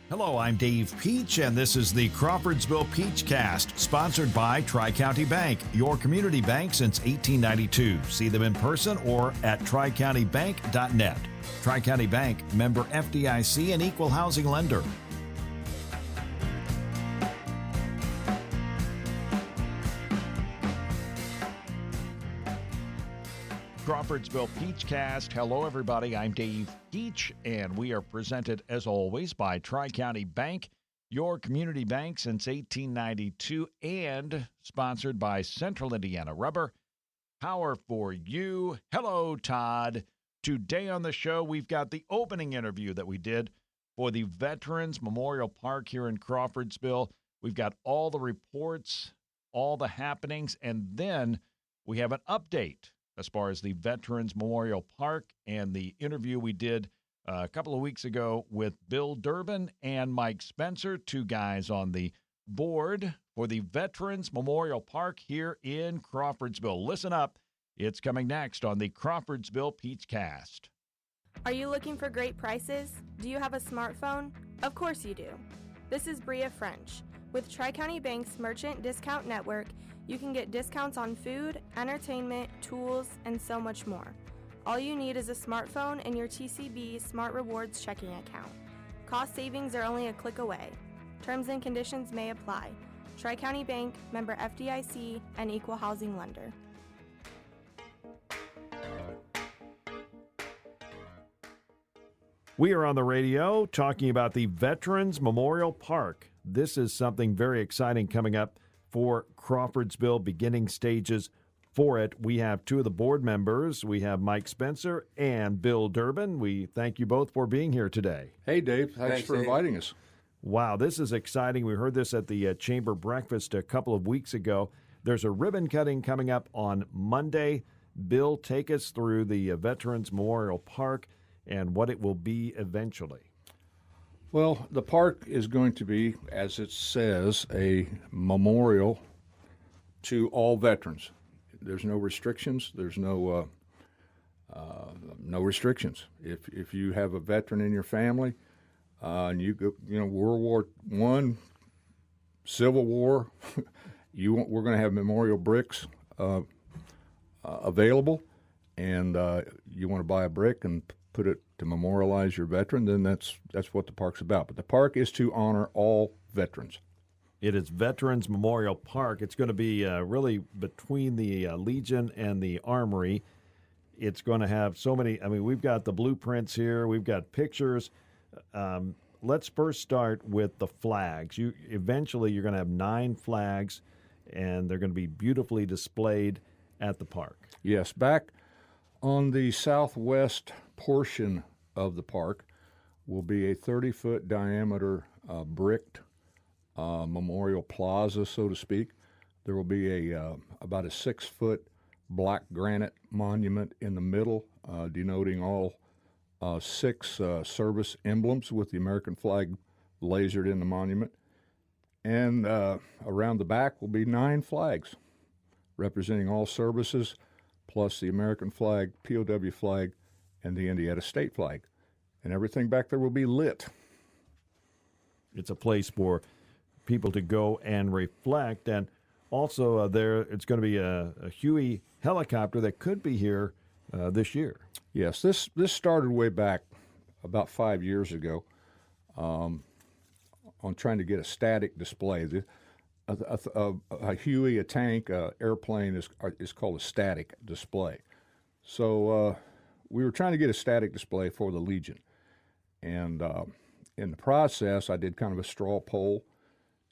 Hello, I'm Dave Peach, and this is the Crawfordsville Peach Cast, sponsored by Tri-County Bank, your community bank since 1892. See them in person or at tricountybank.net. Tri-County Bank, member FDIC, and equal housing lender. Crawfordsville Peach Cast. Hello, everybody. I'm Dave Peach, and we are presented, as always, by Tri-County Bank, your community bank since 1892, and sponsored by Central Indiana Rubber. Power for you. Hello, Todd. Today on the show, we've got the opening interview that we did for the Veterans Memorial Park here in Crawfordsville. We've got all the reports, all the happenings, and then we have an update as far as the Veterans Memorial Park and the interview we did a couple of weeks ago with Bill Durbin and Mike Spencer, two guys on the board for the Veterans Memorial Park here in Crawfordsville. Listen up. It's coming next on the Crawfordsville Peach Cast. Are you looking for great prices? Do you have a smartphone? Of course you do. This is Bria French. With Tri-County Bank's Merchant Discount Network, you can get discounts on food, entertainment, tools, and so much more. All you need is a smartphone and your TCB Smart Rewards checking account. Cost savings are only a click away. Terms and conditions may apply. Tri-County Bank, member FDIC, and equal housing lender. We are on the radio talking about the Veterans Memorial Park. This is something very exciting coming up for Crawfordsville, beginning stages for it. We have two of the board members. We have Mike Spencer and Bill Durbin. We thank you both for being here today. Hey, Dave. Thanks for inviting us. Wow, this is exciting. We heard this at the Chamber Breakfast a couple of weeks ago. There's a ribbon cutting coming up on Monday. Bill, take us through the Veterans Memorial Park and what it will be eventually. Well, the park is going to be, as it says, a memorial to all veterans. There's no restrictions. There's no restrictions. If you have a veteran in your family, and you go, World War I, Civil War, we're going to have memorial bricks available, and you want to buy a brick and put it to memorialize your veteran, then that's what the park's about. But the park is to honor all veterans. It is Veterans Memorial Park. It's going to be really between the Legion and the Armory. It's going to have so many, we've got the blueprints here. We've got pictures. Let's first start with the flags. Eventually, you're going to have 9 flags, and they're going to be beautifully displayed at the park. Yes, back on the southwest portion of the park will be a 30-foot diameter bricked memorial plaza, so to speak. There will be about a 6-foot black granite monument in the middle, denoting all 6 service emblems with the American flag lasered in the monument. And around the back will be 9 flags representing all services, plus the American flag, POW flag, and the Indiana state flag. And everything back there will be lit. It's a place for people to go and reflect. And also it's going to be a Huey helicopter that could be here this year. Yes, this started way back about 5 years ago on trying to get a static display. A Huey, a tank, airplane is called a static display. So we were trying to get a static display for the Legion. And in the process, I did kind of a straw poll,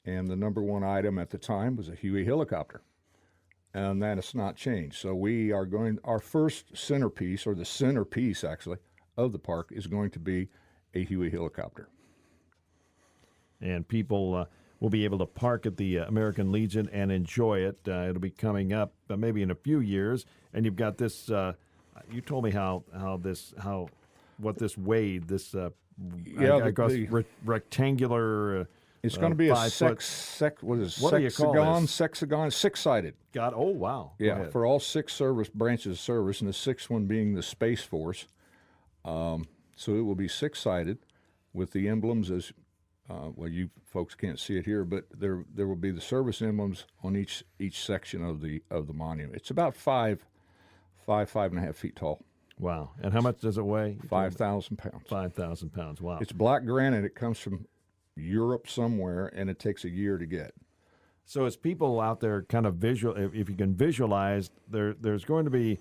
and the number one item at the time was a Huey helicopter. And that has not changed. So we are our first centerpiece, or the centerpiece actually, of the park is going to be a Huey helicopter. And people will be able to park at the American Legion and enjoy it. It'll be coming up maybe in a few years. And you've got this. You told me what this weighed. This rectangular. It's going to be a hexagon, 6-sided. Oh, wow. Yeah, for all 6 branches of service, and the 6th one being the Space Force. So it will be 6-sided with the emblems as well, you folks can't see it here, but there will be the service emblems on each section of the monument. It's about 5.5 feet tall. Wow. And how much does it weigh? 5,000 pounds. 5,000 pounds. Wow. It's black granite. It comes from Europe somewhere, and it takes a year to get. So as people out there kind of if you can visualize, there's going to be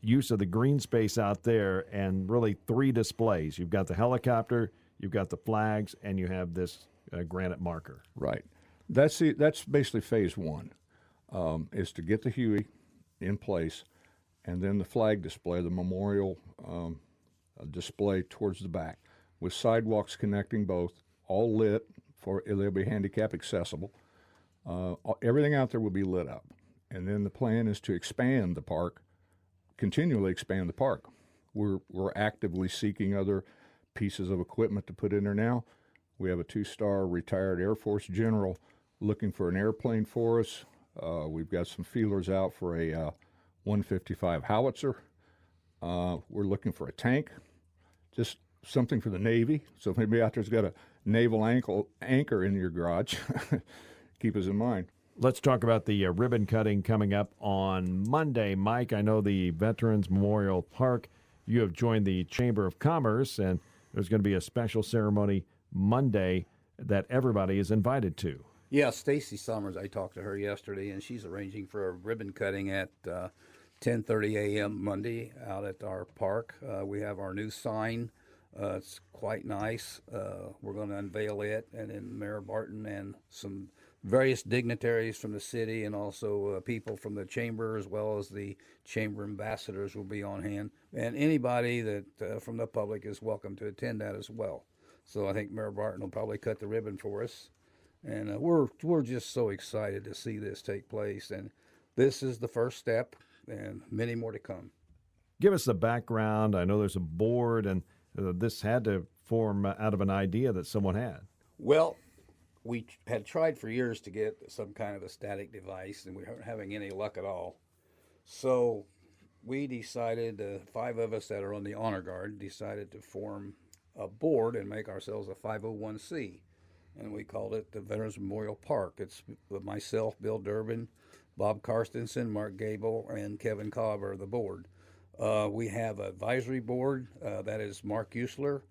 use of the green space out there, and really 3 displays. You've got the helicopter, you've got the flags, and you have this granite marker. Right. That's basically phase one, is to get the Huey in place, and then the flag display, the memorial display towards the back, with sidewalks connecting both, all lit. They'll be handicap accessible. Everything out there will be lit up. And then the plan is to expand the park, continually expand the park. We're actively seeking other pieces of equipment to put in there now. We have a 2-star retired Air Force general looking for an airplane for us. We've got some feelers out for a 155 howitzer. We're looking for a tank, just something for the Navy. So if anybody out there's got a naval anchor in your garage, keep us in mind. Let's talk about the ribbon cutting coming up on Monday. Mike, I know the Veterans Memorial Park, you have joined the Chamber of Commerce, and there's going to be a special ceremony Monday that everybody is invited to. Yeah, Stacy Summers, I talked to her yesterday, and she's arranging for a ribbon cutting at 10:30 a.m. Monday out at our park. We have our new sign. It's quite nice. We're going to unveil it, and then Mayor Barton and some various dignitaries from the city, and also people from the chamber, as well as the chamber ambassadors, will be on hand. And anybody that from the public is welcome to attend that as well. So I think Mayor Barton will probably cut the ribbon for us, and we're just so excited to see this take place. And this is the first step, and many more to come. Give us the background. I know there's a board, and this had to form out of an idea that someone had. Well, we had tried for years to get some kind of a static device, and we weren't having any luck at all. So we decided, 5 of us that are on the honor guard, decided to form a board and make ourselves a 501c. And we called it the Veterans Memorial Park. It's myself, Bill Durbin, Bob Karstensen, Mark Gable, and Kevin Cobb are the board. We have an advisory board that is Mark Usler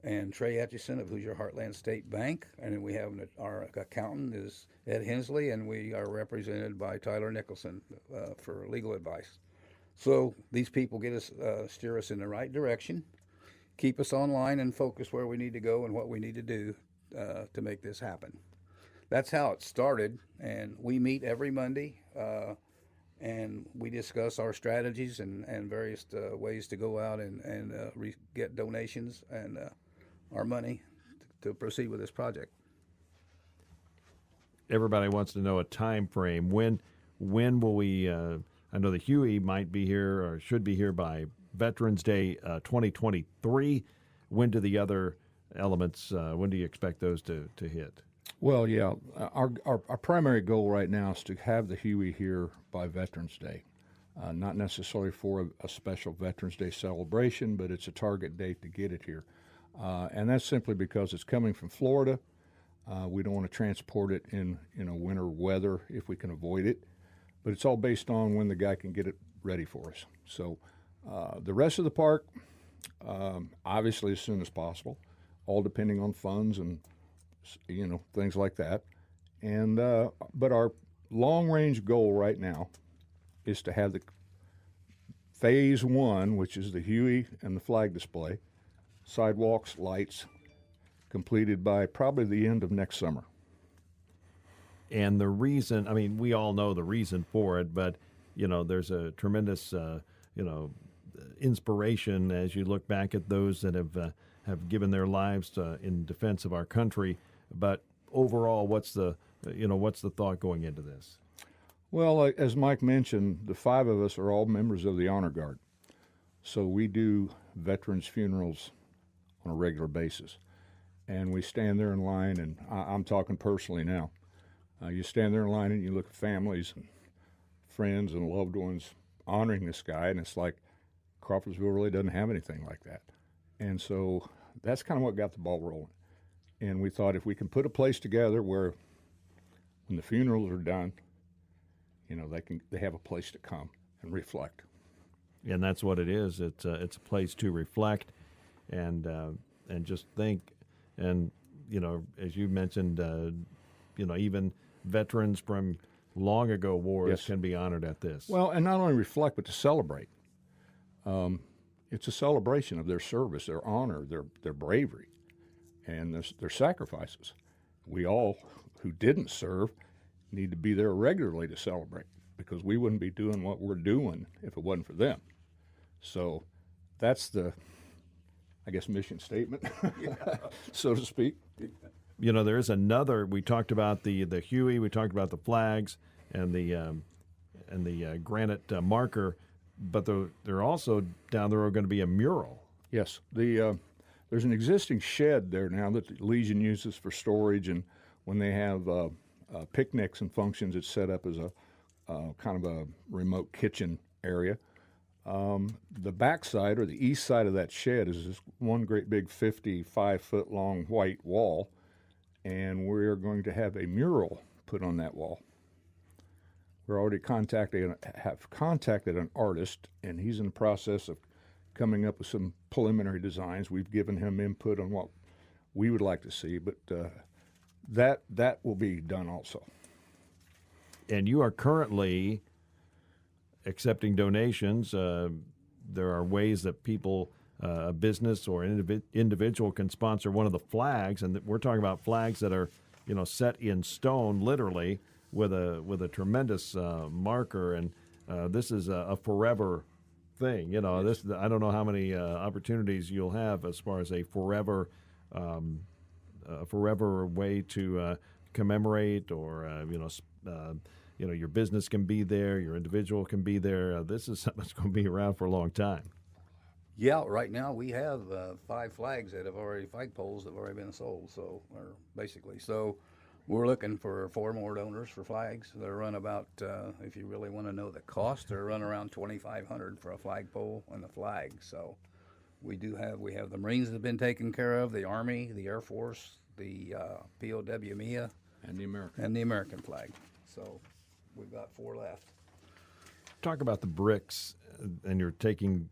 and Trey Etchison of Hoosier Heartland State Bank. And then we have our accountant is Ed Hensley, and we are represented by Tyler Nicholson for legal advice. So these people get us, steer us in the right direction, keep us online, and focus where we need to go and what we need to do to make this happen. That's how it started, and we meet every Monday. And we discuss our strategies and various ways to go out and get donations and our money to proceed with this project. Everybody wants to know a time frame. When will we? I know the Huey might be here or should be here by Veterans Day 2023. When do the other elements? When do you expect those to hit? Well, yeah, our primary goal right now is to have the Huey here by Veterans Day. Not necessarily for a special Veterans Day celebration, but it's a target date to get it here. And that's simply because it's coming from Florida. We don't want to transport it in winter weather if we can avoid it. But it's all based on when the guy can get it ready for us. So the rest of the park, obviously as soon as possible, all depending on funds and things like that. And but our long-range goal right now is to have the phase one, which is the Huey and the flag display, sidewalks, lights, completed by probably the end of next summer. And the reason, I mean, we all know the reason for it, but, there's a tremendous, inspiration as you look back at those that have given their lives in defense of our country. But overall, what's the thought going into this? Well, as Mike mentioned, the 5 of us are all members of the Honor Guard. So we do veterans' funerals on a regular basis. And we stand there in line, and I'm talking personally now. You stand there in line and you look at families and friends and loved ones honoring this guy, and it's like Crawfordsville really doesn't have anything like that. And so that's kind of what got the ball rolling. And we thought if we can put a place together where when the funerals are done, they have a place to come and reflect. And that's what it is. It's a place to reflect and just think. And, as you mentioned, even veterans from long ago wars Yes. can be honored at this. Well, and not only reflect, but to celebrate. It's a celebration of their service, their honor, their bravery, and their sacrifices. We all who didn't serve need to be there regularly to celebrate, because we wouldn't be doing what we're doing if it wasn't for them. So that's the, I guess, mission statement, so to speak. There is another. We talked about the Huey. We talked about the flags and the granite marker, but there also down there are going to be a mural. Yes, there's an existing shed there now that the Legion uses for storage, and when they have picnics and functions, it's set up as a kind of a remote kitchen area. The backside, or the east side of that shed, is this one great big 55-foot long white wall, and we're going to have a mural put on that wall. We're already have contacted an artist, and he's in the process of coming up with some preliminary designs. We've given him input on what we would like to see, but that will be done also. And you are currently accepting donations. There are ways that people, a business or an individual can sponsor one of the flags, and we're talking about flags that are, set in stone, literally, with a tremendous marker. And this is a forever thing. This, I don't know how many opportunities you'll have as far as a forever way to commemorate, or your business can be there, your individual can be there. This is something that's going to be around for a long time. Yeah, right now we have 5 flagpoles that have already been sold. So we're looking for 4 more donors for flags. They run about, if you really want to know the cost, they run around $2,500 for a flagpole and the flag. So we have the Marines that have been taken care of, the Army, the Air Force, the POW MIA, And the American flag. So we've got 4 left. Talk about the bricks, and you're taking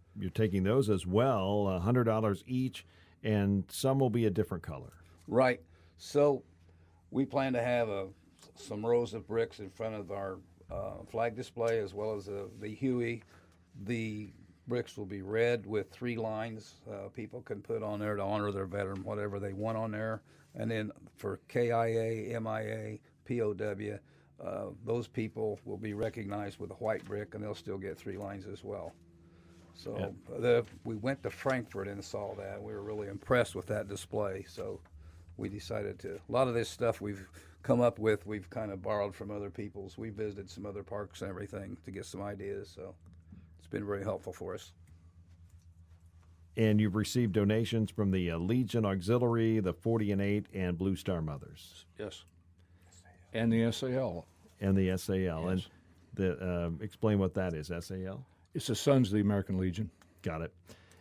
those as well, $100 each, and some will be a different color. Right. So we plan to have some rows of bricks in front of our flag display, as well as the Huey. The bricks will be red with 3 lines people can put on there to honor their veteran, whatever they want on there. And then for KIA, MIA, POW, those people will be recognized with a white brick, and they'll still get 3 lines as well. So we went to Frankfurt and saw that. We were really impressed with that display. So we decided a lot of this stuff we've come up with, we've kind of borrowed from other people's. We visited some other parks and everything to get some ideas. So it's been very helpful for us. And you've received donations from the Legion Auxiliary, the 40 and 8, and Blue Star Mothers. Yes. And the SAL. And the SAL. Yes. And explain what that is, SAL? It's the Sons of the American Legion. Got it.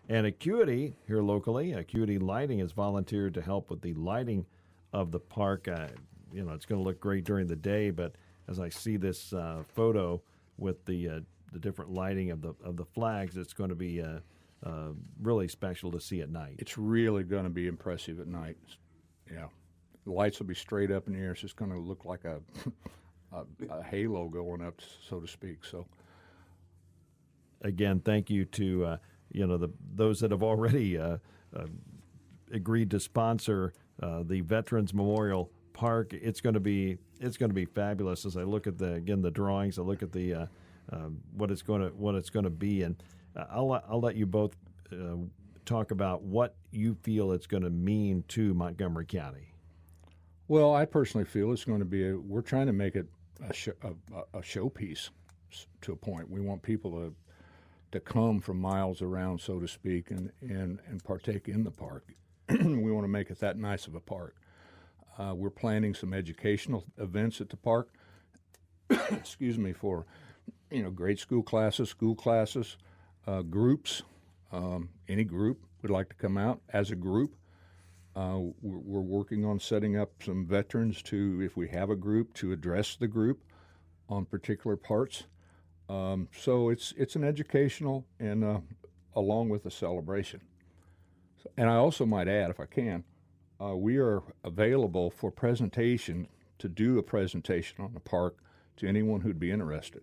And Acuity, here locally, Acuity Lighting has volunteered to help with the lighting of the park. It's going to look great during the day, but as I see this photo with the different lighting of the flags, it's going to be really special to see at night. It's really going to be impressive at night. Yeah. The lights will be straight up in the air. It's just going to look like a halo going up, so to speak. So, again, thank you to those that have already agreed to sponsor the Veterans Memorial Park. It's going to be fabulous. As I look at the drawings, I look at the what it's going to be, and I'll let you both talk about what you feel it's going to mean to Montgomery County. Well, I personally feel it's going to be we're trying to make it a showpiece to a point. We want people to come from miles around, so to speak, and partake in the park. We want to make it that nice of a park. We're planning some educational events at the park. Excuse me, for grade school classes, groups. Any group would like to come out as a group. We're working on setting up some veterans to, if we have a group, to address the group on particular parts. So it's an educational and along with a celebration. And I also might add, if I can, we are available for presentation, to do a presentation on the park to anyone who'd be interested.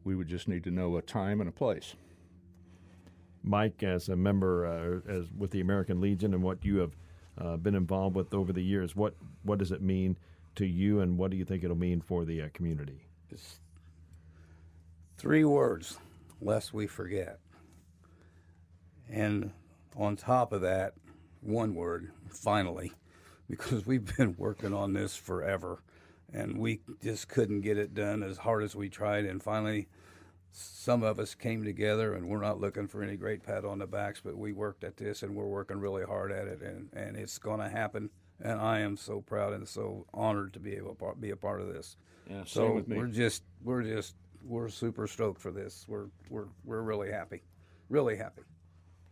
We would just need to know a time and a place. Mike, as a member as with the American Legion and what you have been involved with over the years, what does it mean to you, and what do you think it'll mean for the community? It's 3 words, lest we forget. And on top of that, 1 word, finally, because we've been working on this forever, and we just couldn't get it done as hard as we tried, and finally some of us came together, and we're not looking for any great pat on the backs, but we worked at this, and we're working really hard at it, and it's going to happen, and I am so proud and so honored to be able to be a part of this. Yeah, so with me. we're super stoked for this. We're really happy, really happy.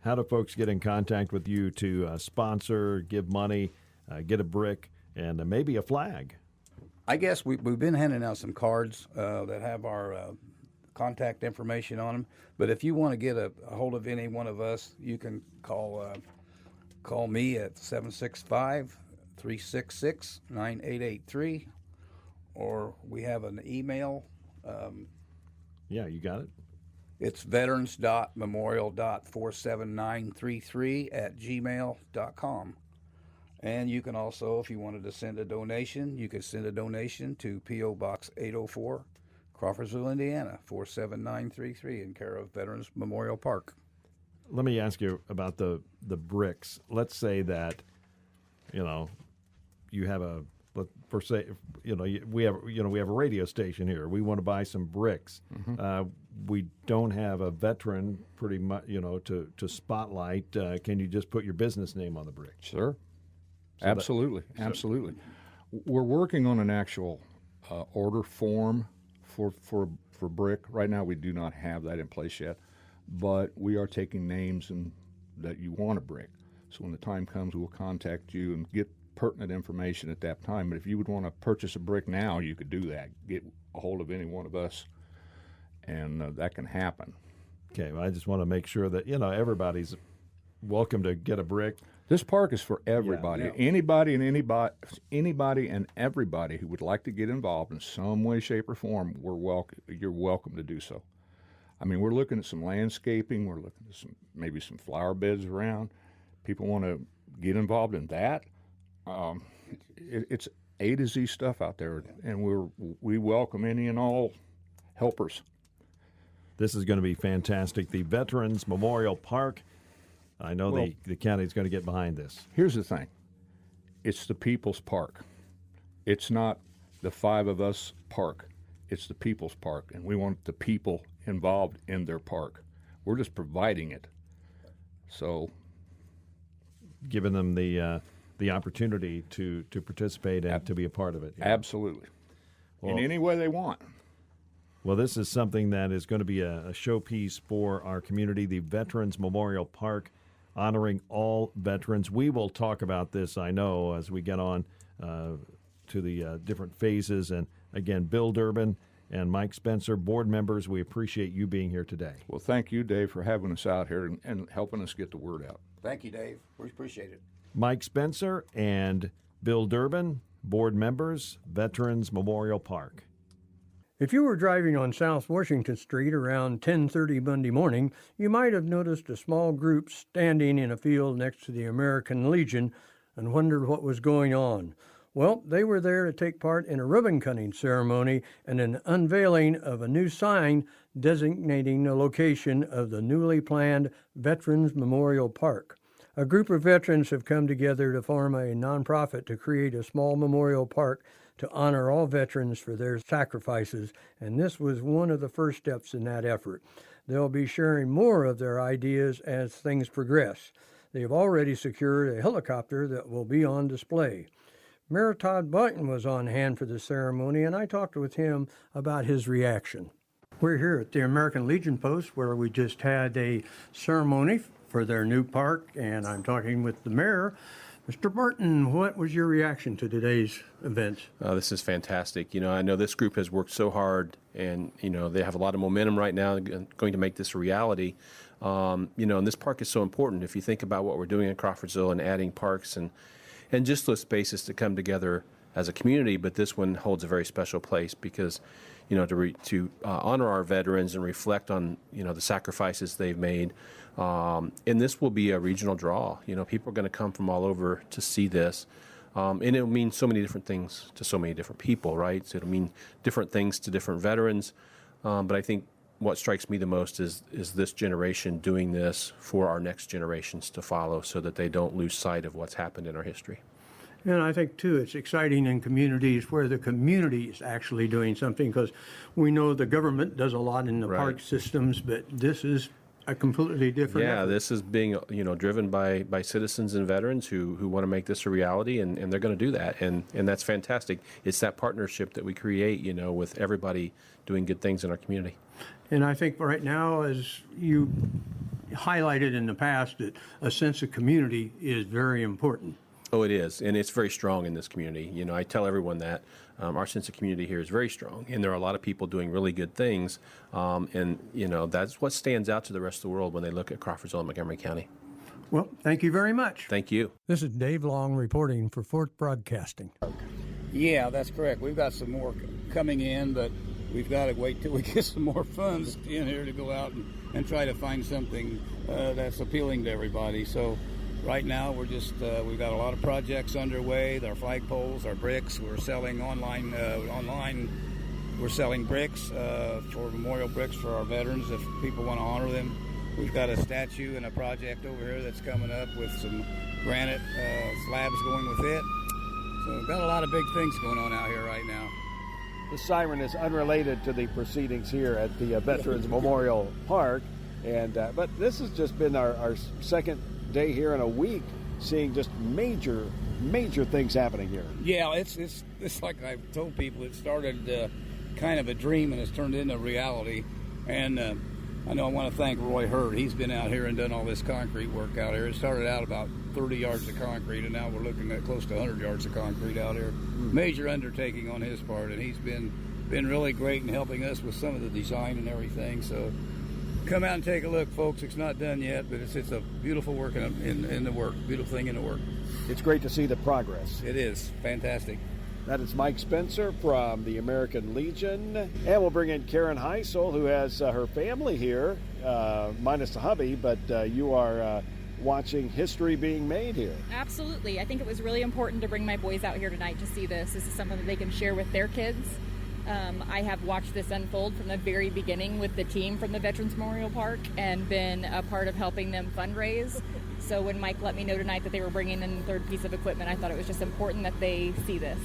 How do folks get in contact with you to sponsor, give money, get a brick, and maybe a flag? I guess we've been handing out some cards that have our contact information on them. But if you want to get a hold of any one of us, you can call me at 765-366-9883, or we have an email. Yeah, you got it. It's veterans.memorial.47933@gmail.com. And you can also, if you wanted to send a donation, you could send a donation to P.O. Box 804, Crawfordsville, Indiana, 47933, in care of Veterans Memorial Park. Let me ask you about the bricks. Let's say that, you have we have a radio station here. We want to buy some bricks. Mm-hmm. We don't have a veteran, pretty much, to spotlight. Can you just put your business name on the brick? Sure. Absolutely. We're working on an actual order form for brick. Right now, we do not have that in place yet, but we are taking names and that you want a brick. So when the time comes, we'll contact you and get pertinent information at that time. But if you would want to purchase a brick now, you could do that. Get a hold of any one of us, and that can happen. Okay, well, I just want to make sure that everybody's welcome to get a brick. This park is for everybody. Yeah. Anybody and everybody who would like to get involved in some way, shape, or form, you're welcome to do so. I mean, we're looking at some landscaping. We're looking at maybe some flower beds around. People want to get involved in that. It's A to Z stuff out there, and we welcome any and all helpers. This is going to be fantastic. The Veterans Memorial Park. I know the county's going to get behind this. Here's the thing. It's the people's park. It's not the 5 of us park. It's the people's park, and we want the people involved in their park. We're just providing it. So, giving them the opportunity to participate and to be a part of it. Absolutely. In any way they want. Well, this is something that is going to be a showpiece for our community, the Veterans Memorial Park, honoring all veterans. We will talk about this, I know, as we get on to the different phases. And again, Bill Durbin and Mike Spencer, board members, we appreciate you being here today. Well, thank you, Dave, for having us out here and helping us get the word out. Thank you, Dave. We appreciate it. Mike Spencer and Bill Durbin, board members, Veterans Memorial Park. If you were driving on South Washington Street around 10:30 Monday morning, you might have noticed a small group standing in a field next to the American Legion and wondered what was going on. Well, they were there to take part in a ribbon-cutting ceremony and an unveiling of a new sign designating the location of the newly planned Veterans Memorial Park. A group of veterans have come together to form a nonprofit to create a small memorial park to honor all veterans for their sacrifices, and this was one of the first steps in that effort. They'll be sharing more of their ideas as things progress. They have already secured a helicopter that will be on display. Mayor Todd Button was on hand for the ceremony, and I talked with him about his reaction. We're here at the American Legion Post, where we just had a ceremony for their new park, and I'm talking with the mayor. Mr. Burton, what was your reaction to today's event? This is fantastic. I know this group has worked so hard, and, they have a lot of momentum right now going to make this a reality. And this park is so important. If you think about what we're doing in Crawfordsville and adding parks and just those spaces to come together as a community, but this one holds a very special place because, to honor our veterans and reflect on, the sacrifices they've made. And this will be a regional draw. People are going to come from all over to see this. And it'll mean so many different things to so many different people, right? So it'll mean different things to different veterans. But I think what strikes me the most is this generation doing this for our next generations to follow so that they don't lose sight of what's happened in our history. And I think, too, it's exciting in communities where the community is actually doing something, because we know the government does a lot in the park systems, but this is a completely different effort. This is being driven by citizens and veterans who want to make this a reality, and they're going to do that, and that's fantastic. It's that partnership that we create, with everybody doing good things in our community. And I think right now, as you highlighted in the past, that a sense of community is very important. Oh, it is, and it's very strong in this community. I tell everyone that our sense of community here is very strong, and there are a lot of people doing really good things, and that's what stands out to the rest of the world when they look at Crawfordsville and Montgomery County. Well, thank you very much. Thank you. This is Dave Long reporting for Fort Broadcasting. Yeah, that's correct. We've got some more coming in, but we've got to wait till we get some more funds in here to go out and try to find something that's appealing to everybody. So right now, we're just we've got a lot of projects underway. Our flagpoles, our bricks. We're selling online. We're selling bricks for memorial bricks for our veterans if people want to honor them. We've got a statue and a project over here that's coming up with some granite slabs going with it. So we've got a lot of big things going on out here right now. The siren is unrelated to the proceedings here at the Veterans Memorial Park, and but this has just been our second day here in a week, seeing just major things happening here. Yeah, it's like I've told people, it started kind of a dream and it's turned into reality. And I know I want to thank Roy Hurd. He's been out here and done all this concrete work out here. It started out about 30 yards of concrete, and now we're looking at close to 100 yards of concrete out here. Major undertaking on his part, and he's been really great in helping us with some of the design and everything. So come out and take a look, folks. It's not done yet, but it's a beautiful work in the work, beautiful thing in the work. It's great to see the progress. It is fantastic. That is Mike Spencer from the American Legion. And we'll bring in Karen Heisel, who has her family here, minus the hubby, but you are watching history being made here. Absolutely. I think it was really important to bring my boys out here tonight to see this. This is something that they can share with their kids. I have watched this unfold from the very beginning with the team from the Veterans Memorial Park and been a part of helping them fundraise. So when Mike let me know tonight that they were bringing in the third piece of equipment, I thought it was just important that they see this.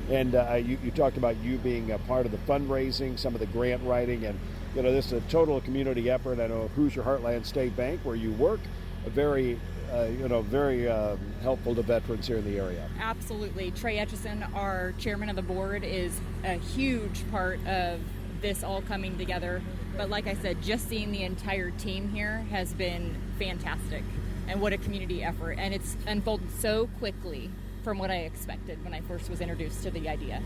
And you talked about you being a part of the fundraising, some of the grant writing, and this is a total community effort. I know Hoosier Heartland State Bank, where you work, very helpful to veterans here in the area. Absolutely. Trey Etchison, our chairman of the board, is a huge part of this all coming together. But like I said, just seeing the entire team here has been fantastic. And what a community effort. And it's unfolded so quickly from what I expected when I first was introduced to the idea.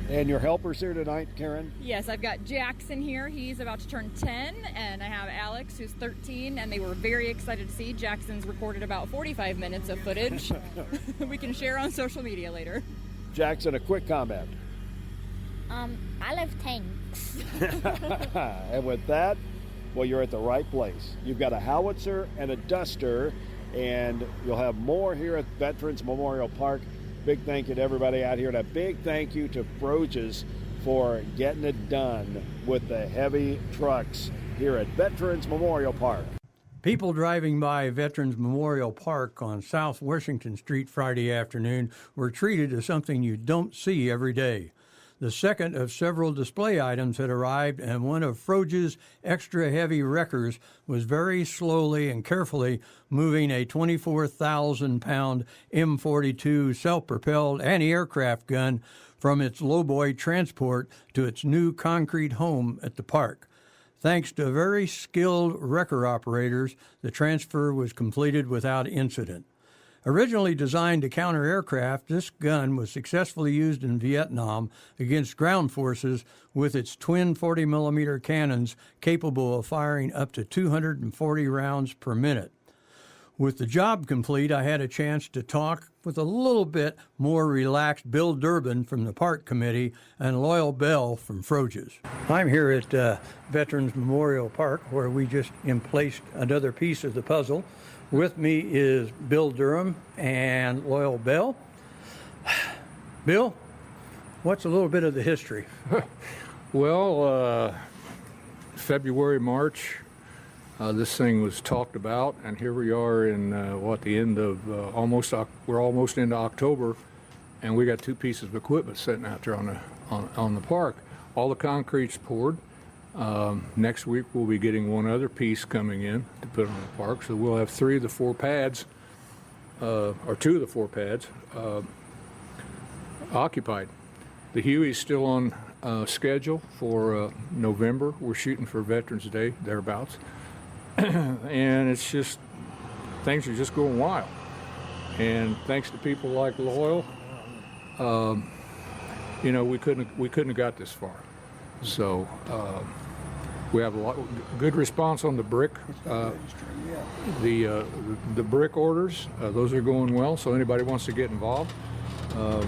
And your helpers here tonight, Karen? Yes, I've got Jackson here. He's about to turn 10, and I have Alex, who's 13, and they were very excited to see. Jackson's recorded about 45 minutes of footage we can share on social media later. Jackson, a quick comment. I love tanks. And with that, well, you're at the right place. You've got a howitzer and a duster, and you'll have more here at Veterans Memorial Park. Big thank you to everybody out here, and a big thank you to Froges for getting it done with the heavy trucks here at Veterans Memorial Park. People driving by Veterans Memorial Park on South Washington Street Friday afternoon were treated to something you don't see every day. The second of several display items had arrived, and one of Froge's extra heavy wreckers was very slowly and carefully moving a 24,000-pound M42 self-propelled anti-aircraft gun from its lowboy transport to its new concrete home at the park. Thanks to very skilled wrecker operators, the transfer was completed without incident. Originally designed to counter aircraft, this gun was successfully used in Vietnam against ground forces with its twin 40mm cannons capable of firing up to 240 rounds per minute. With the job complete, I had a chance to talk with a little bit more relaxed Bill Durbin from the Park Committee and Loyal Bell from Froges. I'm here at Veterans Memorial Park, where we just emplaced another piece of the puzzle. With me is Bill Durham and Loyal Bell. Bill, what's a little bit of the history? Well, February, March, this thing was talked about, and here we are in the end of we're almost into October, and we got two pieces of equipment sitting out there on the park. All the concrete's poured. Next week we'll be getting one other piece coming in to put on the park, so we'll have three of the four pads, or two of the four pads, occupied. The Huey's still on schedule for November. We're shooting for Veterans Day, thereabouts. And it's just, things are just going wild. And thanks to people like Loyal, we couldn't have got this far. So we have a good response on the brick. The brick orders, those are going well. So anybody wants to get involved,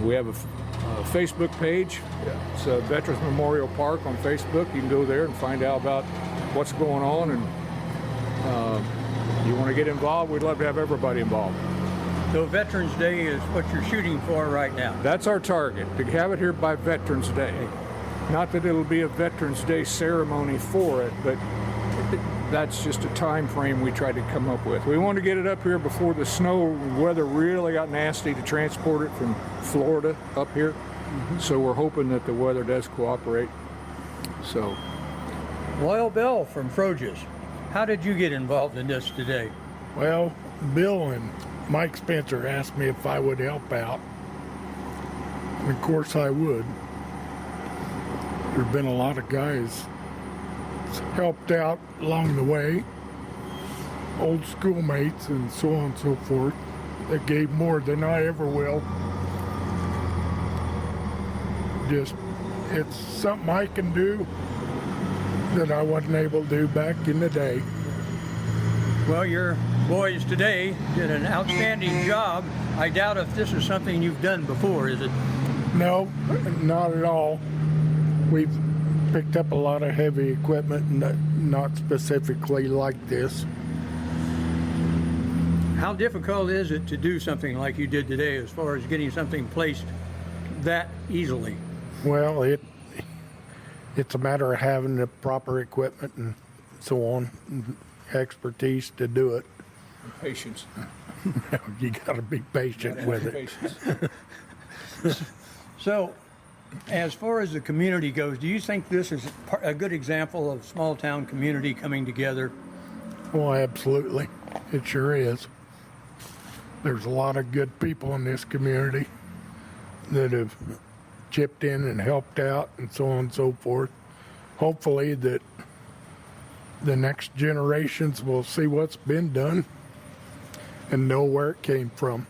we have a Facebook page. It's Veterans Memorial Park on Facebook. You can go there and find out about what's going on, and you want to get involved, we'd love to have everybody involved. So Veterans Day is what you're shooting for right now? That's our target, to have it here by Veterans Day. Not that it'll be a Veterans Day ceremony for it, but that's just a time frame we tried to come up with. We wanted to get it up here before the snow weather really got nasty to transport it from Florida up here. Mm-hmm. So we're hoping that the weather does cooperate. So, Loyal Bell from Froges, how did you get involved in this today? Well, Bill and Mike Spencer asked me if I would help out. And of course I would. There have been a lot of guys helped out along the way, old schoolmates and so on and so forth, that gave more than I ever will. Just, it's something I can do that I wasn't able to do back in the day. Well, your boys today did an outstanding job. I doubt if this is something you've done before, is it? No, not at all. We've picked up a lot of heavy equipment, not specifically like this. How difficult is it to do something like you did today as far as getting something placed that easily? Well, it's a matter of having the proper equipment and so on, and expertise to do it. and patience. You got to be patient with it. So, as far as the community goes, do you think this is a good example of small town community coming together? Oh, absolutely. It sure is. There's a lot of good people in this community that have chipped in and helped out and so on and so forth. Hopefully that the next generations will see what's been done and know where it came from.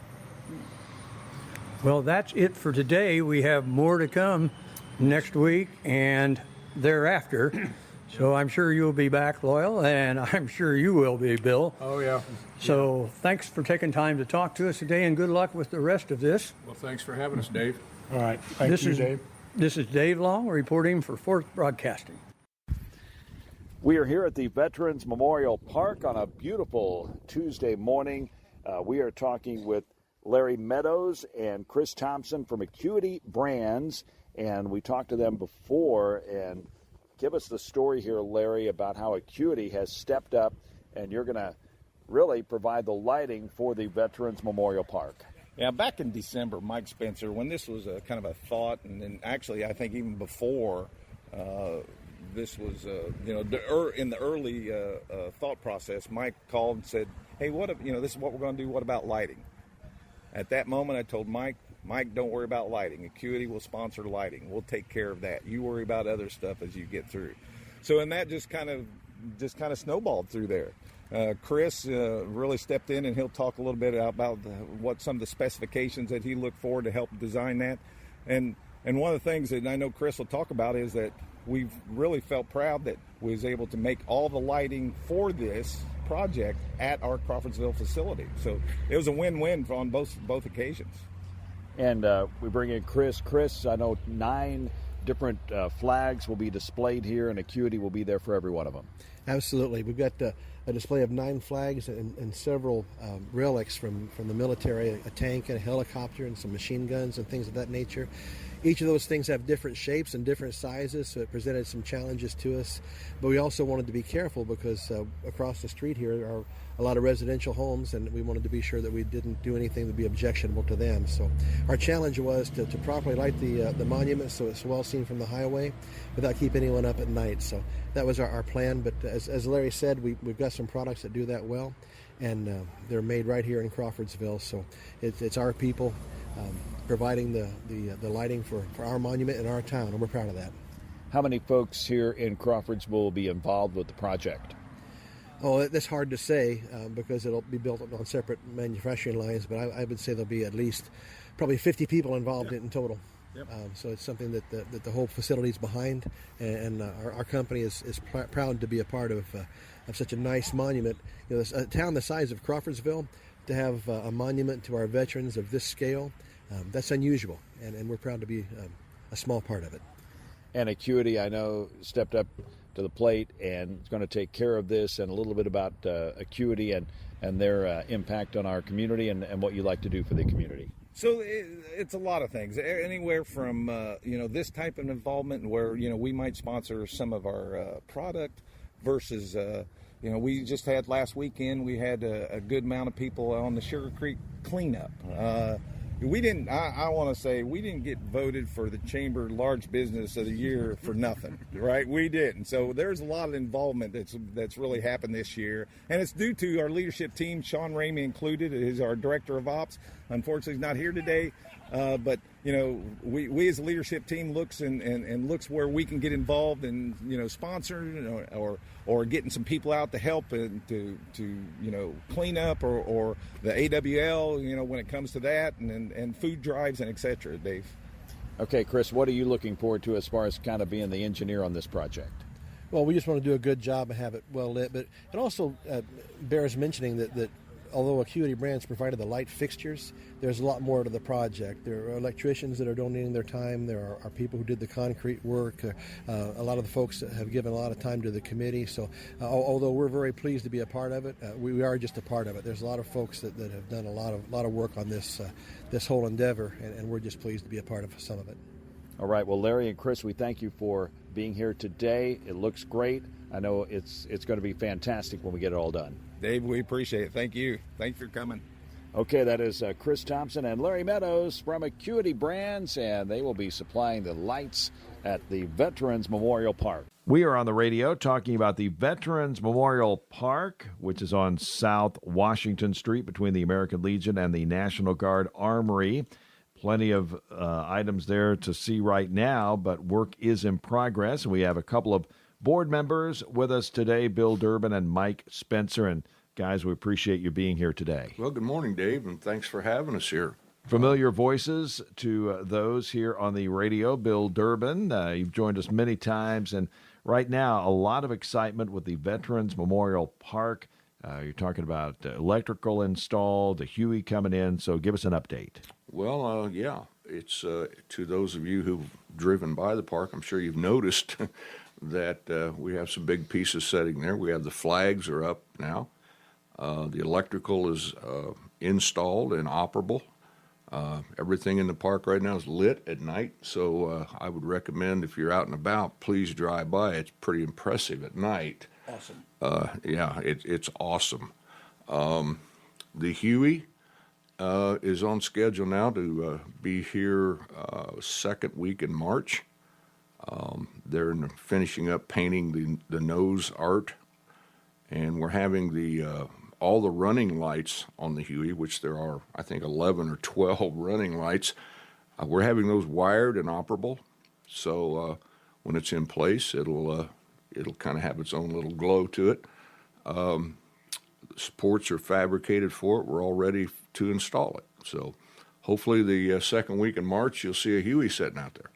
Well, that's it for today. We have more to come next week and thereafter. So I'm sure you'll be back, Loyal, and I'm sure you will be, Bill. Oh, yeah. So thanks for taking time to talk to us today, and good luck with the rest of this. Well, thanks for having us, Dave. All right. Thank you, Dave. This is Dave Long reporting for Fourth Broadcasting. We are here at the Veterans Memorial Park on a beautiful Tuesday morning. We are talking with Larry Meadows and Chris Thompson from Acuity Brands, and we talked to them before. And give us the story here, Larry, about how Acuity has stepped up, and you're going to really provide the lighting for the Veterans Memorial Park. Yeah, back in December, Mike Spencer, when this was a kind of a thought, and then actually I think even before this was, in the early thought process, Mike called and said, hey, this is what we're going to do. What about lighting? At that moment, I told Mike, don't worry about lighting. Acuity will sponsor lighting. We'll take care of that. You worry about other stuff as you get through. So, and that just kind of snowballed through there. Chris really stepped in, and he'll talk a little bit about what some of the specifications that he looked for to help design that. And one of the things that I know Chris will talk about is that we've really felt proud that we was able to make all the lighting for this project at our Crawfordsville facility. So it was a win-win on both occasions. And we bring in Chris. Chris, I know 9 different flags will be displayed here, and Acuity will be there for every one of them. Absolutely. We've got a display of 9 flags and several relics from the military, a tank and a helicopter and some machine guns and things of that nature. Each of those things have different shapes and different sizes, so it presented some challenges to us. But we also wanted to be careful because across the street here are a lot of residential homes, and we wanted to be sure that we didn't do anything that would be objectionable to them. So our challenge was to properly light the monument so it's well seen from the highway without keeping anyone up at night. So that was our plan. But as Larry said, we've got some products that do that well, and they're made right here in Crawfordsville. So it's our people providing the lighting for our monument in our town, and we're proud of that. How many folks here in Crawfordsville will be involved with the project? Oh, that's hard to say because it'll be built on separate manufacturing lines, but I would say there'll be at least probably 50 people involved in total. Yep. So it's something that the whole facility is behind, and our company is proud to be a part of such a nice monument. You know, a town the size of Crawfordsville, to have a monument to our veterans of this scale, that's unusual, and we're proud to be a small part of it. And Acuity, I know, stepped up to the plate and is going to take care of this, and a little bit about Acuity and their impact on our community and what you like to do for the community. So it's a lot of things, anywhere from this type of involvement where we might sponsor some of our product versus we just had last weekend, we had a good amount of people on the Sugar Creek cleanup. We didn't. I want to say we didn't get voted for the Chamber Large Business of the Year for nothing, right? We didn't. So there's a lot of involvement that's really happened this year, and it's due to our leadership team. Sean Ramey included is our director of ops. Unfortunately, he's not here today, but we as a leadership team looks and looks where we can get involved and sponsor or getting some people out to help and to clean up or the AWL when it comes to that and food drives and etc. Dave. Okay, Chris, what are you looking forward to as far as kind of being the engineer on this project? Well, we just want to do a good job and have it well lit, but it also bears mentioning that although Acuity Brands provided the light fixtures, there's a lot more to the project. There are electricians that are donating their time. There are people who did the concrete work. A lot of the folks that have given a lot of time to the committee. So although we're very pleased to be a part of it, we are just a part of it. There's a lot of folks that have done a lot of work on this whole endeavor, and we're just pleased to be a part of some of it. All right. Well, Larry and Chris, we thank you for being here today. It looks great. I know it's going to be fantastic when we get it all done. Dave, we appreciate it. Thank you. Thanks for coming. Okay, that is Chris Thompson and Larry Meadows from Acuity Brands, and they will be supplying the lights at the Veterans Memorial Park. We are on the radio talking about the Veterans Memorial Park, which is on South Washington Street between the American Legion and the National Guard Armory. Plenty of items there to see right now, but work is in progress. We have a couple of board members with us today, Bill Durbin and Mike Spencer. And guys, we appreciate you being here today. Well, good morning, Dave, and thanks for having us here. Familiar voices to those here on the radio. Bill Durbin, you've joined us many times, and right now a lot of excitement with the Veterans Memorial Park. You're talking about electrical installed, the Huey coming in, so give us an update. Well, yeah, it's to those of you who've driven by the park, I'm sure you've noticed that we have some big pieces setting there. We have the flags are up now. The electrical is installed and operable. Everything in the park right now is lit at night, so I would recommend if you're out and about, please drive by. It's pretty impressive at night. Awesome. Yeah, it's awesome. The Huey is on schedule now to be here second week in March. They're finishing up painting the nose art, and we're having all the running lights on the Huey, which there are, I think, 11 or 12 running lights. We're having those wired and operable, so when it's in place, it'll kind of have its own little glow to it. supports are fabricated for it. We're all ready to install it. So hopefully the second week in March, you'll see a Huey sitting out there.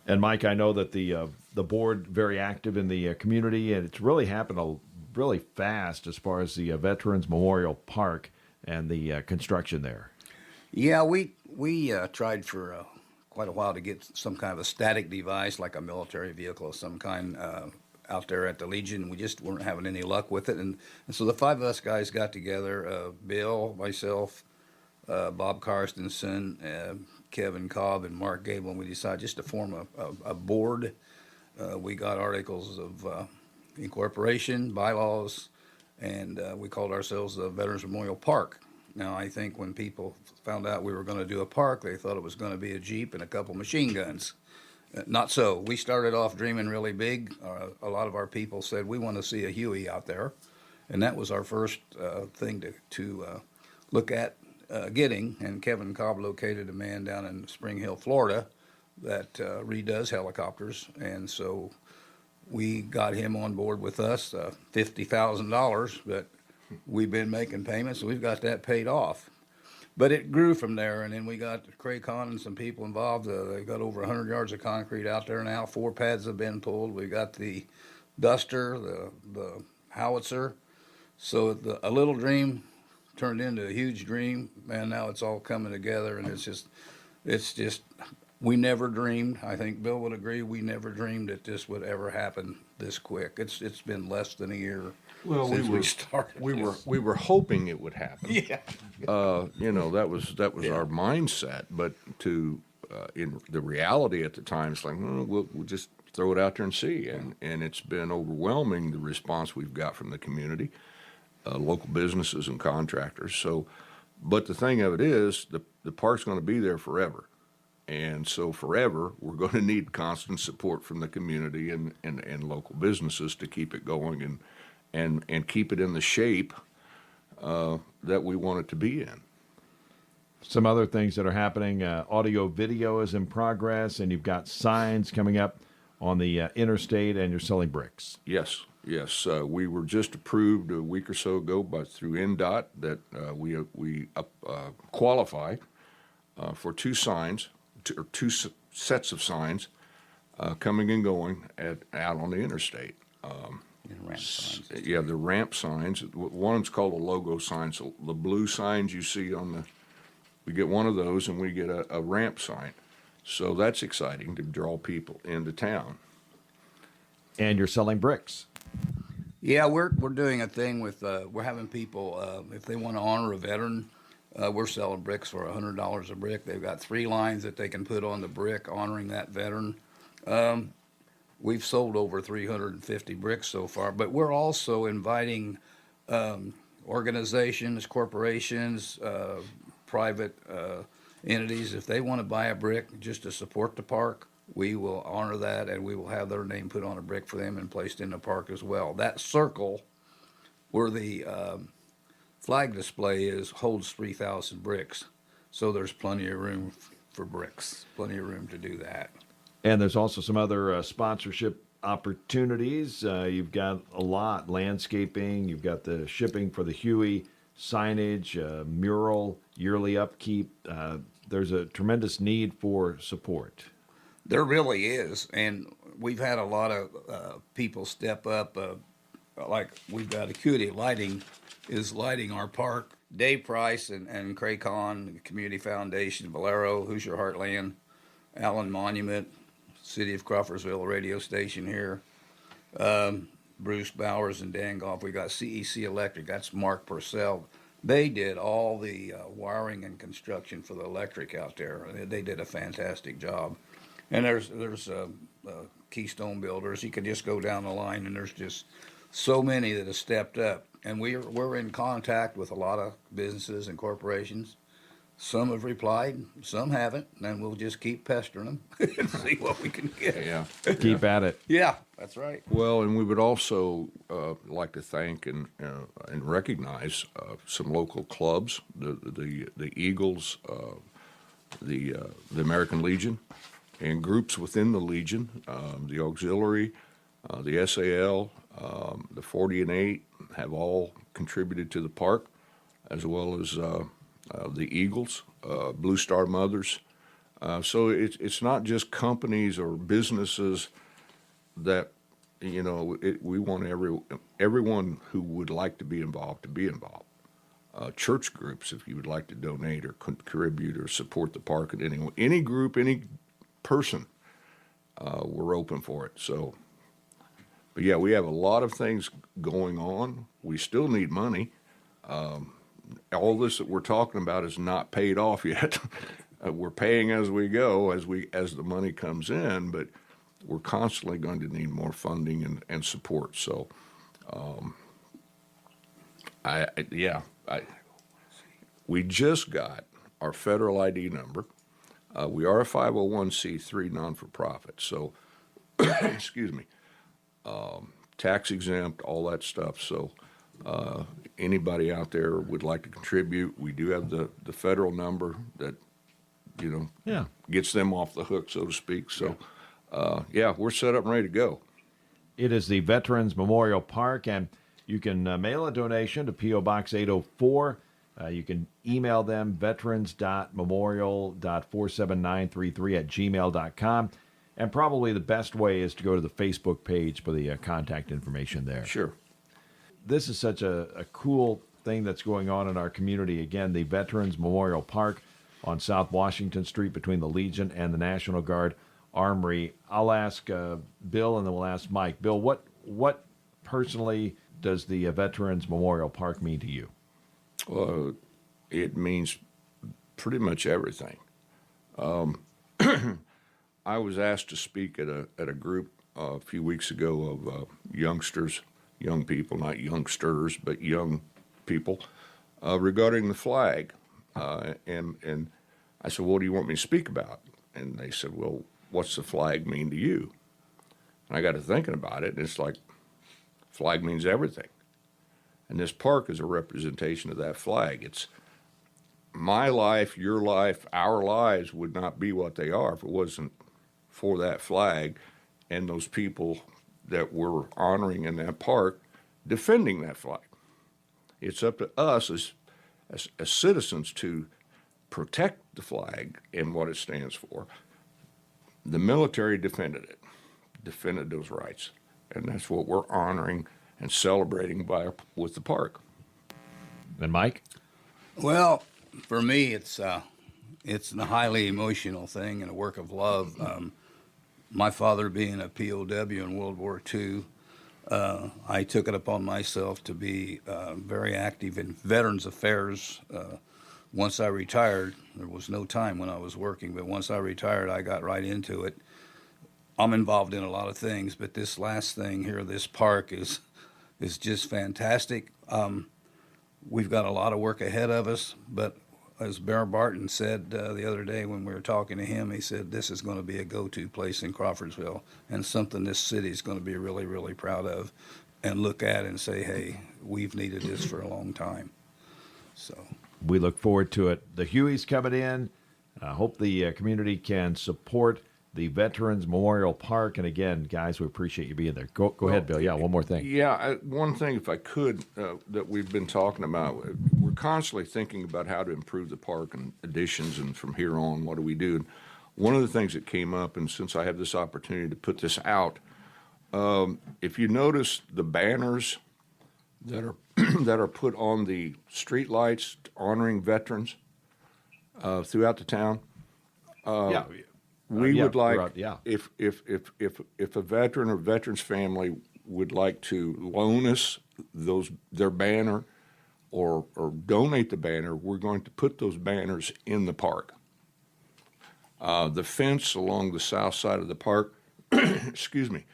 And Mike, I know that the board very active in the community, and it's really happened really fast as far as the Veterans Memorial Park and the construction there. Yeah, we tried for quite a while to get some kind of a static device, like a military vehicle of some kind, out there at the Legion. We just weren't having any luck with it, and so the five of us guys got together: Bill, myself, Bob Karstensen, Kevin Cobb, and Mark Gable, and we decided just to form a board. We got articles of incorporation, bylaws, and we called ourselves the Veterans Memorial Park. Now, I think when people found out we were going to do a park, they thought it was going to be a Jeep and a couple machine guns. Not so. We started off dreaming really big. A lot of our people said, we want to see a Huey out there. And that was our first thing to look at getting. And Kevin Cobb located a man down in Spring Hill, Florida, that redoes helicopters. And so we got him on board with us, $50,000, but we've been making payments, and we've got that paid off. But it grew from there, and then we got Craycon and some people involved. They got over 100 yards of concrete out there now. 4 pads have been pulled. We got the duster, the howitzer. So a little dream turned into a huge dream, and now it's all coming together, and it's just we never dreamed. I think Bill would agree. We never dreamed that this would ever happen this quick. It's been less than a year. Well, since we started. We were hoping it would happen. Yeah. That was our mindset. But in the reality at the time, it's like we'll just throw it out there and see. And it's been overwhelming, the response we've got from the community, local businesses and contractors. So, but the thing of it is, the park's going to be there forever. And so forever, we're going to need constant support from the community and local businesses to keep it going and keep it in the shape that we want it to be in. Some other things that are happening, audio video is in progress, and you've got signs coming up on the interstate, and you're selling bricks. Yes. We were just approved a week or so ago through NDOT that we qualify for 2 signs, or 2 sets of signs coming and going out on the interstate. Ramp signs. Yeah, the ramp signs. One's called a logo sign. So the blue signs you see we get one of those, and we get a ramp sign. So that's exciting to draw people into town. And you're selling bricks. Yeah, we're doing a thing with we're having people if they want to honor a veteran. We're selling bricks for $100 a brick. They've got 3 lines that they can put on the brick honoring that veteran. We've sold over 350 bricks so far, but we're also inviting organizations, corporations, private entities. If they want to buy a brick just to support the park, we will honor that, and we will have their name put on a brick for them and placed in the park as well. That circle where the flag display holds 3,000 bricks, so there's plenty of room for bricks, plenty of room to do that. And there's also some other sponsorship opportunities. You've got a lot, landscaping, you've got the shipping for the Huey, signage, mural, yearly upkeep. There's a tremendous need for support. There really is, and we've had a lot of people step up, like we've got Acuity Lighting is lighting our park. Dave Price and Craycon, the Community Foundation, Valero, Hoosier Heartland, Allen Monument, City of Crawfordsville radio station here, Bruce Bowers and Dan Goff. We got CEC Electric, that's Mark Purcell. They did all the wiring and construction for the electric out there. They did a fantastic job. And there's Keystone Builders. You can just go down the line, and there's just so many that have stepped up. And we're in contact with a lot of businesses and corporations. Some have replied, some haven't, and we'll just keep pestering them and see what we can get. Yeah. Keep at it. Yeah, that's right. Well, and we would also like to thank and recognize some local clubs, the Eagles, the American Legion, and groups within the Legion, the Auxiliary, the SAL, the 40 and 8, have all contributed to the park, as well as the Eagles, Blue Star Mothers. So it's not just companies or businesses that, we want everyone who would like to be involved to be involved. Church groups, if you would like to donate or contribute or support the park in any group, any person, we're open for it. So, but yeah, we have a lot of things going on. We still need money. All this that we're talking about is not paid off yet. We're paying as we go, as the money comes in, but we're constantly going to need more funding and support. So, we just got our federal ID number. We are a 501c3 non-for-profit, so excuse me, tax exempt, all that stuff. So anybody out there would like to contribute, we do have the federal number that gets them off the hook, so to speak. So we're set up and ready to go. It is the Veterans Memorial Park, and you can mail a donation to P.O. Box 804. You can email them, veterans.memorial.47933@gmail.com. And probably the best way is to go to the Facebook page for the contact information there. Sure. This is such a cool thing that's going on in our community. Again, the Veterans Memorial Park on South Washington Street between the Legion and the National Guard Armory. I'll ask Bill, and then we'll ask Mike. Bill, what personally does the Veterans Memorial Park mean to you? It means pretty much everything. I was asked to speak at a group a few weeks ago of youngsters, young people, not youngsters, but young people, regarding the flag. And I said, what do you want me to speak about? And they said, well, what's the flag mean to you? And I got to thinking about it, and it's like, flag means everything. And this park is a representation of that flag. It's my life, your life, our lives would not be what they are if it wasn't for that flag and those people that we're honoring in that park defending that flag. It's up to us as citizens to protect the flag and what it stands for. The military defended it, defended those rights, and that's what we're honoring and celebrating with the park. And Mike? Well, for me, it's a highly emotional thing and a work of love. My father being a POW in World War II, I took it upon myself to be very active in Veterans Affairs. Once I retired, there was no time when I was working, but once I retired, I got right into it. I'm involved in a lot of things, but this last thing here, this park, is just fantastic. We've got a lot of work ahead of us, but as Bear Barton said the other day when we were talking to him, he said this is going to be a go-to place in Crawfordsville and something this city is going to be really, really proud of and look at and say, hey, we've needed this for a long time. So we look forward to it. The Hueys coming in. I hope the community can support the Veterans Memorial Park. And again, guys, we appreciate you being there. Go ahead, Bill. Yeah, one more thing. Yeah, one thing, if I could, that we've been talking about. We're constantly thinking about how to improve the park and additions, and from here on, what do we do? And one of the things that came up, and since I have this opportunity to put this out, if you notice the banners that are that are put on the street lights honoring veterans throughout the town. We would like if a veteran or veteran's family would like to loan us their banner or donate the banner, we're going to put those banners in the park. The fence along the south side of the park, excuse me,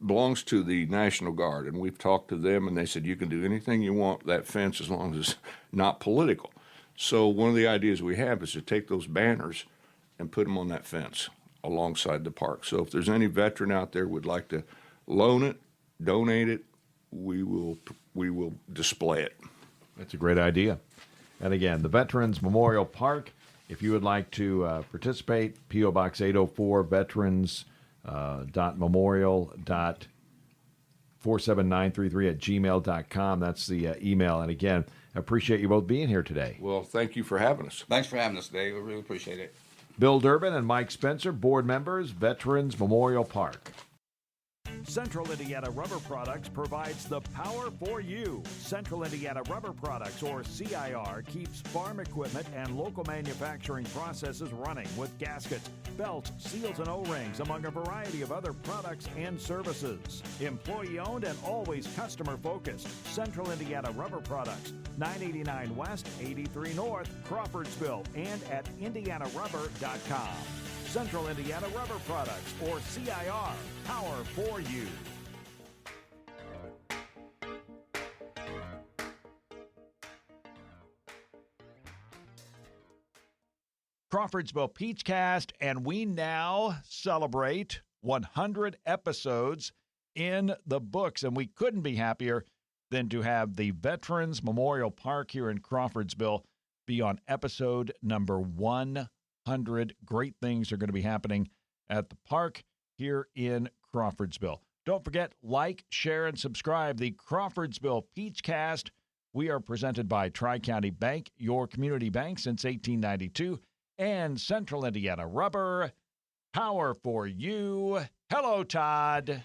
belongs to the National Guard, and we've talked to them, and they said you can do anything you want that fence as long as it's not political. So one of the ideas we have is to take those banners and put them on that fence alongside the park. So if there's any veteran out there who would like to loan it, donate it, we will display it. That's a great idea. And again, the Veterans Memorial Park, if you would like to participate, P.O. Box 804, veterans.memorial. 47933@gmail.com. That's the email. And again, I appreciate you both being here today. Well, thank you for having us. Thanks for having us, Dave. I really appreciate it. Bill Durbin and Mike Spencer, board members, Veterans Memorial Park. Central Indiana Rubber Products provides the power for you. Central Indiana Rubber Products, or CIR, keeps farm equipment and local manufacturing processes running with gaskets, belts, seals, and O-rings, among a variety of other products and services. Employee-owned and always customer-focused. Central Indiana Rubber Products, 989 West, 83 North, Crawfordsville, and at indianarubber.com. Central Indiana Rubber Products, or CIR, power for you. Crawfordsville Peachcast, and we now celebrate 100 episodes in the books, and we couldn't be happier than to have the Veterans Memorial Park here in Crawfordsville be on episode number 100. Great things are going to be happening at the park here in Crawfordsville. Don't forget, like, share, and subscribe. The Crawfordsville Peachcast. We are presented by Tri-County Bank, your community bank since 1892, and Central Indiana Rubber. Power for you. Hello, Todd.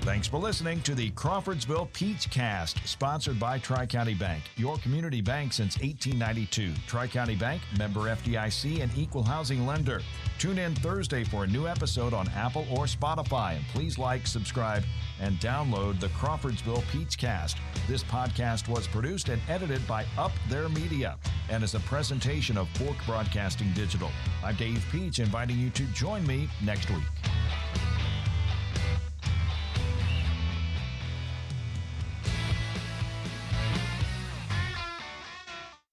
Thanks for listening to the Crawfordsville Peachcast, sponsored by Tri-County Bank, your community bank since 1892. Tri-County Bank, member FDIC, and equal housing lender. Tune in Thursday for a new episode on Apple or Spotify, and please like, subscribe, and download the Crawfordsville Peachcast. This podcast was produced and edited by Up Their Media and is a presentation of Fork Broadcasting Digital. I'm Dave Peach, inviting you to join me next week.